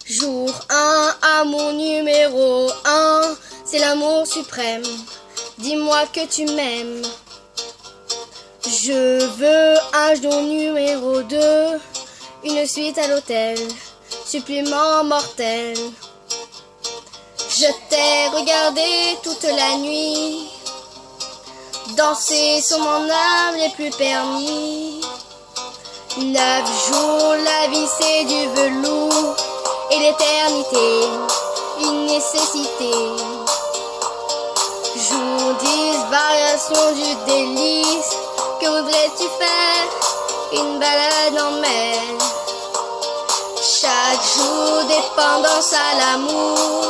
Jour 1, amour numéro 1, c'est l'amour suprême. Dis-moi que tu m'aimes. Je veux un jour numéro 2, une suite à l'hôtel, supplément mortel. Je t'ai regardé toute la nuit, danser sur mon âme les plus permis. 9 jours, la vie c'est du velours, et l'éternité, une nécessité. Jour 10, variation du délice, que voudrais-tu faire? Une balade en mer. Chaque jour, dépendance à l'amour,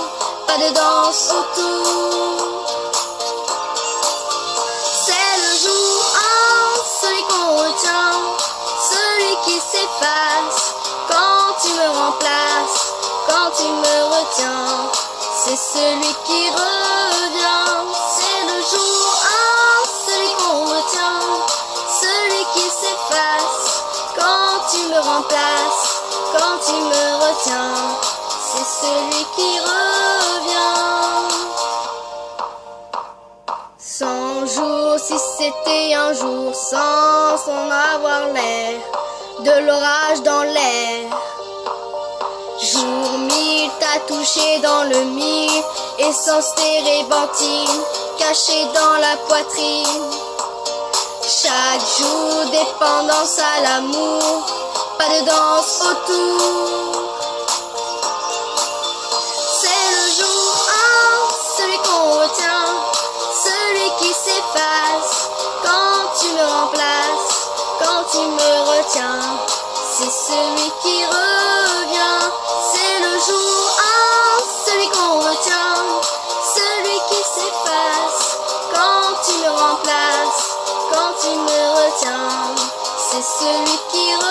pas de danse autour. C'est le jour 1, celui qu'on retient, celui qui s'efface quand tu me remplaces, quand tu me retiens. C'est celui qui revient. C'est le jour 1, celui qu'on retient, celui qui s'efface quand tu me remplaces, quand tu me retiens. C'est celui qui revient. 100 jours, si c'était un jour sans en avoir l'air, de l'orage dans l'air. Jour 1000, t'as touché dans le mille, essence térébenthine, cachée dans la poitrine. Chaque jour, dépendance à l'amour, pas de danse autour. C'est le jour 1, celui qu'on retient, celui qui s'efface quand tu me remplaces, quand tu me retiens. C'est celui qui revient. C'est le jour 1, celui qu'on retient, celui qui s'efface quand tu me remplaces, quand tu me retiens. C'est celui qui revient.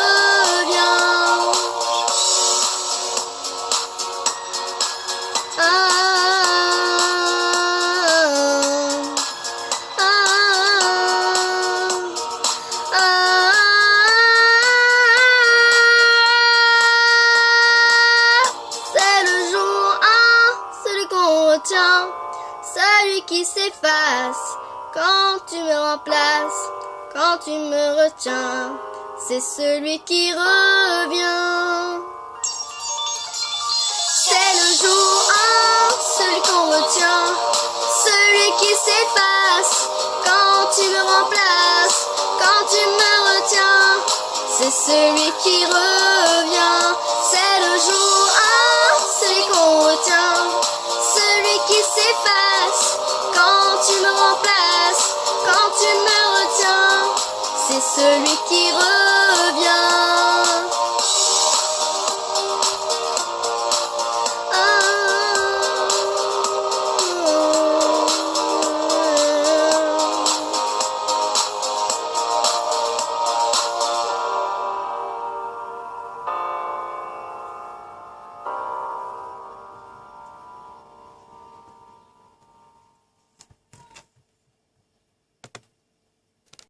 Celui qui s'efface quand tu me remplaces, quand tu me retiens. C'est celui qui revient. C'est le jour 1, celui qu'on retient, celui qui s'efface quand tu me remplaces, quand tu me retiens. C'est celui qui revient. C'est le jour 1, celui qu'on retient, celui qui s'efface quand tu me remplaces, quand tu me retiens. C'est celui qui revient.